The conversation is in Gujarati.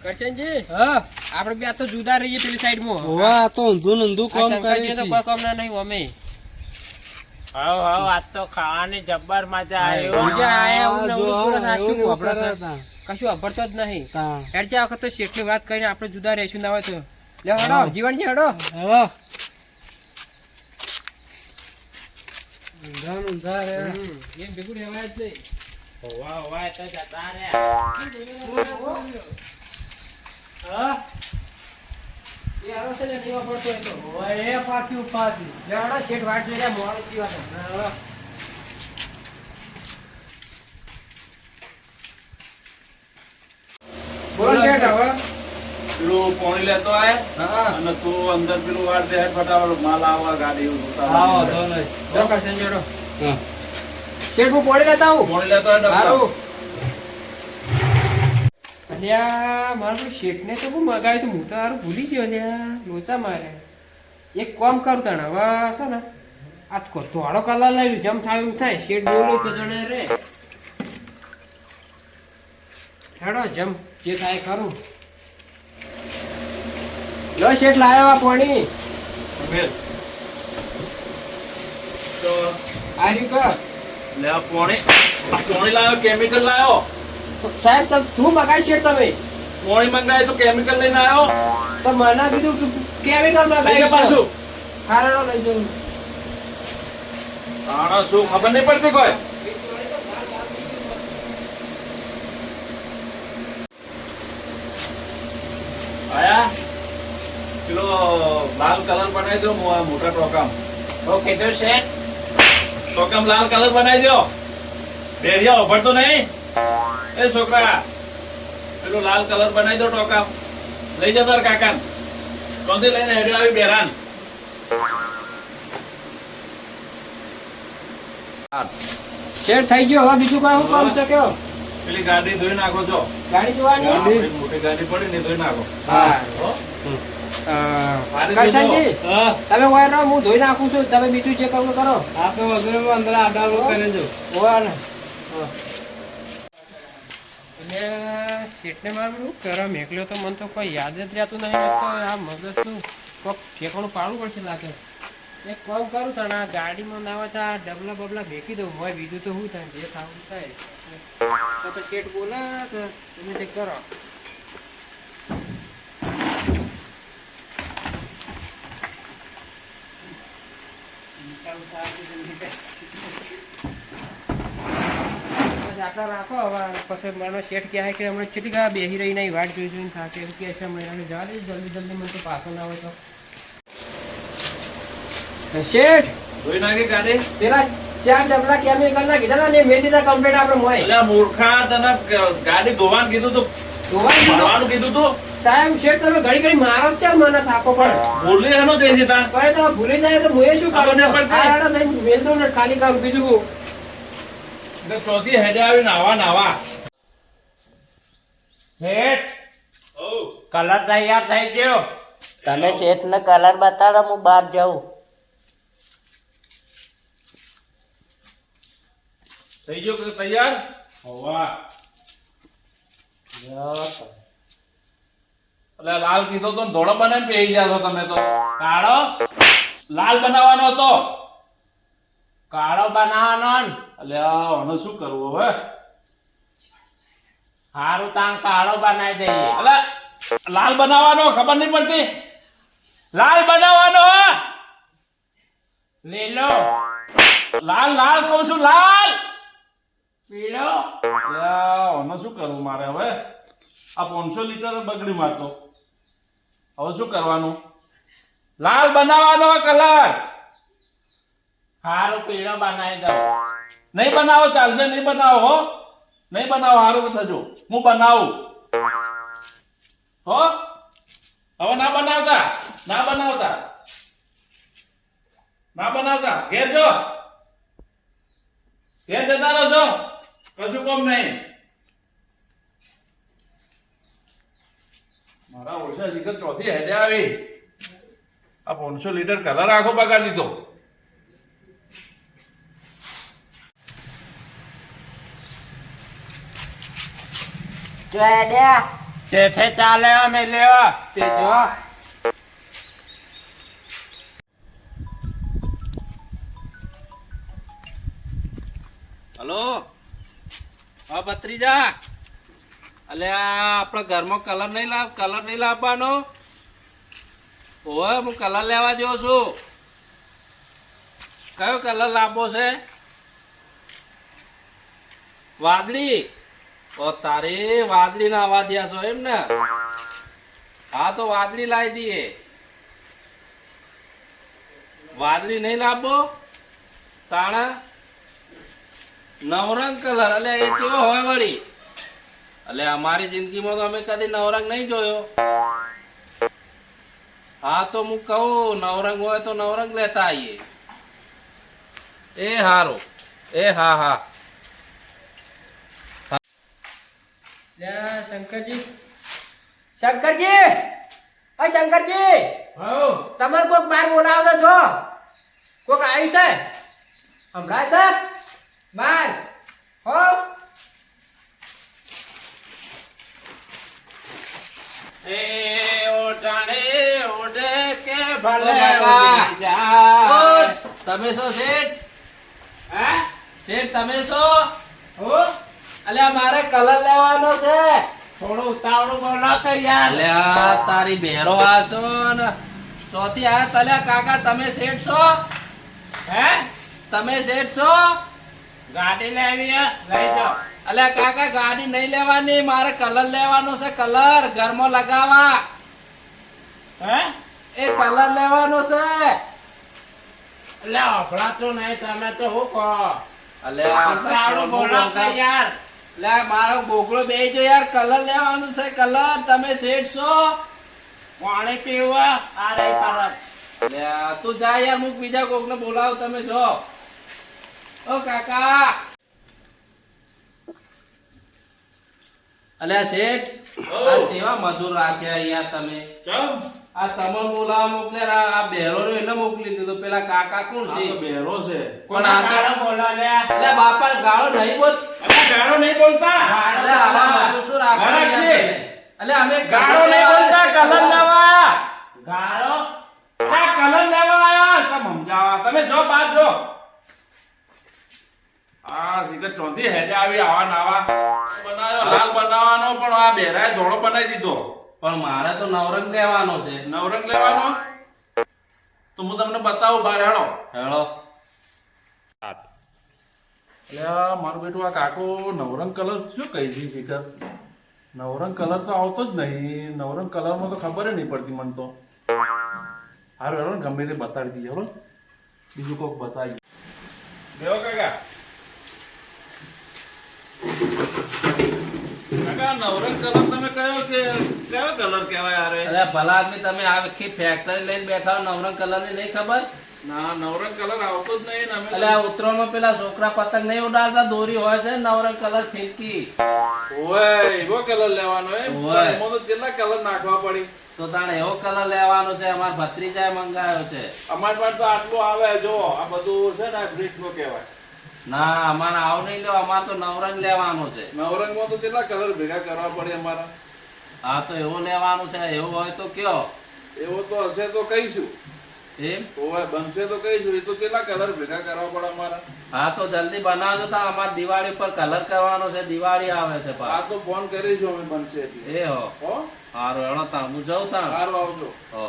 કરશનજી હા આપણે બે તો જુદા રહીએ પેલી સાઈડમાં. ઓવા તો ઊંધું ઊંધું કામ કરે શંકરજી તો છે કોઈ કામના નહીં અમે. હાવ આજ તો ખાવાની જબ્બર મજા આવી હો. બીજા આયા એવું ને જો, એવું બોલે હા, સાચું એવું આપણે કરે સર. તા. કશું અભરતો જ નહીં. તા. હેડ આ વખત તો શેઠની વાત કરીને આપણે જુદા રહીશું ના હોય તો લે હડો જીવનજી હડો. હા ઊંધા ને ઊંધા રે. એમ ભેગું રહેવાય જ નહીં. હોવા હોવા તો જતા રહ્યા. હા એ આરો છે ને નહીં વાપરતો હોય તો. ઓવા એ પાછી ઉપાધી લે હડો શેઠ વાટ જોઈ રહ્યા મોડું થયું હશે. બોલો શેઠ હવે. પેલું પાણી લેતો આય હા અને તું અંદર પેલું વાર દે ફટાફટ માલ આવવા ગાડી આવો તો નહીં જો કરશનજી હડો. હા શેઠ હું પોણી લેતા આવું. પાણી લેતો આય ડબલા. હારું. અલ્યા મારું શેઠને તો બહુ મગાવ્યું હતું. હું તો હારું ભૂલી ગયો અલ્યા લોચા મારે. એક કામ કરું તને હવે છે ને આ ધોળો કલર લઈ જમ થાય એમ થાય. શેઠ બોલું તો જણે રે હેડો જમ જે થાય કરું. લો શેઠ લાયો આ પાણી. મેલ. તો આ રહ્યું કર. લે આ પાણી લાવ્યો કેમિકલ લાવ્યો. સાહેબ તમે શું મગાવી શેઠ તમે પાણી મંગાય તો કેમિકલ લઈને આવ્યો. તો મને કીધું કેમિકલ લઈ જા મગાવી પાછું. હારો લઈ જાઉં. આના શું ખબર નહીં પડતી કોઈ. આયા પેલો લાલ કલર બનાવી દો મોટા ટોકામ. ઓકે તો શેઠ. ટોકામ લાલ કલર બનાવી દો. બેરિયા ઉભરતો નહીં. એ છોકરા પેલું લાલ કલર બનાવી દો ટોકામ. લઈ જા તાર કાકાને. કોણથી લઈને હેડ્યો આવી બેરાન. શેઠ થઈ ગયો હવે બીજું કઈ હું કામ છે કયો પેલી ગાડી ધોઈ નાખો છો. ગાડી જોવાની આપણી મોટી ગાડી પડી ને ધોઈ નાખો. હા હો? કરશનજી હા તમે વાયર રહો હું ધોઈ નાખું છું તમે બીજું જે કરવું કરો આપણે વગર અંદર આડા કરીને જો ઓવા ને એટલે શેઠને મારું શું કરમ એકલો તો મને તો કોઈ યાદ જ રહેતું નહીં. તો આ મગજનું કોક ઠેકાણું પાડવું પડશે લાગે. એક કામ કરું તને આ ગાડીમાં ના હોય તો આ ડબલા બબલા ફેંકી દઉં હોય બીજું તો શું થાય જે થવું થાય. તો શેઠ બોલે તો તમે તે કરો. આટલા રાખો હવે પછી મારો શેઠ કહે કે હમણાં કેટલી કા બેસી રહી નહીં વાટ જોઈ જોઈને થાકે એમ કહે છે હમણાં જવા દે જલ્દી જલ્દી મને તો પાછો ના હોય તો શેઠ ધોઈ નાખી ગાડી. પેલા 4 ડબલા કેમિકલ ના કીધા હતા ને મેં દીધા કમ્પ્લીટ આપણે મોય એટલે મૂર્ખા તને ગાડી ધોવાનું કીધું તું. ધોવાઈ દીધું. ધોવાનું કીધું તું. સાહેબ શેઠ તમે ઘડી ઘડી મારો જ ચાલ મને થાકો પણ ભૂલી એનો જઈ છે તાણ. કરે તો ભૂલી જાય તો હું શું કરું આપણને પણ આ રાડા થઈને મેલ દઉં ને ખાલી કરું બીજું શું? એટલે ચોથી હેડે આવી નાવા. શેઠ ઓ કલર તૈયાર થઈ ગયો. તમે શેઠ ને કલર બતાડો હું બહાર જાઉં. થઈ ગયો કે તૈયાર? હોવા. એટલે લાલ કીધો તો ધોળો બનાવીને બેસી જાશો તમે તો. કાળો લાલ બનાવવાનો હતો. કાળો બનાવવાનો ને. એટલે આને શું કરવું હવે? હારું તાણ કાળો બનાવી દઈએ. એટલે લાલ બનાવવાનો ખબર નહીં પડતી. લાલ બનાવવાનો હે. લીલો લાલ લાલ કહું છું લાલ. પીળો એટલે આને શું કરવું મારે હવે? આ 500 લીટર બગડી મારતો. હવે શું કરવાનું? લાલ બનાવવાનો કલર. હારું પીળો બનાવી દઉં. નહીં બનાવો ચાલશે. નહીં બનાવો હો. નહીં બનાવો હારું થજો. હું બનાવું હો. હવે ના બનાવતા ઘેર જો. ઘેર જતા રહો છો. કશું કામ નહીં. મારા ઓછા જીગર ચોથી હેડે આવી. આ 500 લીટર કલર આખો બગાડી દીધો. જો હેડ્યા શેઠે ચાલે મેલ્યો તે જો હલો હા ભત્રીજા અલ્યા આપણા ઘરમાં કલર નહીં લાવવાનો ઓય હું કલર લેવા જો છું કયો કલર લાવવો છે વાદળી ઓ તારે વાદળી ના આવવા દ્યા છો એમ ને હા તો વાદળી લાવી દઈએ વાદળી નહીં લાવવો તાણા નવરંગ કલર એટલે એ કેવો હોય વળી એટલે અમારી જિંદગીમાં તો અમે કદી નવરંગ નહીં જોયો હા તો હું કહું નવરંગ હોય તો નવરંગ લેતા આવીએ એ હારું એ હા હા લે શંકરજી શંકરજી અ શંકરજી હઉ તમારે કોક બાર બોલાવો છો કોક આવ્યું છે હમણાં છે બાર હો એ ઓટાણે ઓઢે કે ભલે ઓ કાકા. ઉડી જાય. ઓય, તમે છો શેઠ હે? શેઠ તમે છો હો? અલ્યા મારે કલર લેવાનો છે થોડું ઉતાવળું બોલો કે યાર અલ્યા તારી બેરો આસો ને ચોથી આ તલ્યા કાકા તમે શેઠ છો હે તમે શેઠ છો ગાડી લેવી હે? લઈ જાઓ અલ્યા કાકા ગાડી નહીં લેવાની મારે કલર લેવાનો છે કલર ઘરમાં લગાવવા હે એ કલર લેવાનો છે એટલે અફડાતું નહીં તમે તો હું કહો અલ્યા ઉતાવળું બોલો કે યાર લે મારો બોકડો બેહી જો યાર કલર લેવાનું છે કલર તમે શેઠ છો પાણી પીવા આ રહી તરત અલ્યા તું જા યાર હું બીજા કોકને બોલાવું તમે જો ઓ કાકા અલ્યા શેઠ આ કેવા મજૂર રાખ્યા યાર તમે આ તમને બોલાવા મોકલ્યા આ બેરો રહ્યો એને મોકલી દીધો પેલા કાકા કોણ છે બેરો છે પણ આ તો ગાળો બોલો લે અલ્યા બાપા ગાળો નહીં બોલ ગાળો નહીં બોલતા અલ્યા આવા મજૂર શું રાખો ગાળા યાર છે. તમે? અલ્યા અમે ગાળો નહીં બોલતા કલર લેવા ગાળો આ કલર લેવા આયા તમે સમજાવા તમે જો બાદ જો આ સીધા ચોથી હેડે આવી આવા નાવા બનાવ્યો લાલ બનાવવાનો પણ આ બેરાએ ધોળો બનાવી દીધો પણ મારે તો નવરંગ લેવાનો છે નવરંગ લેવાનો તો હું તમને બતાવું બાર હેડો હેળો એટલે મારું બેટું આ કાકો નવરંગ કલર શું કહી છે શિખર નવરંગ કલર તો આવતો જ નહીં નવરંગ કલરમાં તો ખબર નહીં પડતી મને તો હારું હેડો ને ગમે તે બતાડી દઈએ હેડો બીજું કોઈક બતાવી દેવો કાકા કાકા નવરંગ કલર તમે કયો કલર કહેવાય યાર અરે ભલા આદમી તમે આખી ફેક્ટરી લઈને બેઠા હો નવરંગ કલર ની નહીં ખબર ના નવરંગ કલર આવતો જ નહીં ને અમે એટલે આ ઉત્તરાયણમાં પેલા છોકરા પતંગ નહીં ઉડાડતા દોરી હોય છે નવરંગ કલર ફીરકી ઓય એવો કલર લેવાનો ઓય. એમાં તો કેટલા કલર નાખવા પડી તો તાણે એવો કલર લેવાનો છે અમાર ભત્રીજાએ મંગાવ્યો છે અમારી પાસે તો આટલું આવે જો આ બધું છે ને બ્રિક નો કહેવાય ના અમારે આવ નહીં લો અમારે તો નવરંગ લેવાનો છે નવરંગમાં તો કેટલા કલર ભેગા કરવા પડે અમારા હા તો એવો લેવાનું છે એવું હોય તો કયો એવો તો હશે તો કહીશું એમ ઓય બનશે તો કહીશું એ તો કેટલા કલર ભેગા કરવા પડે અમારા હા તો જલ્દી બનાવજો તો અમારે દિવાળી પર કલર કરવાનો છે દિવાળી આવે છે આ પા તો ફોન કરીશું અમે બનશે એટલે એ હો હો સારું હેડો તા હું જાઉં તા સારું આવજો હો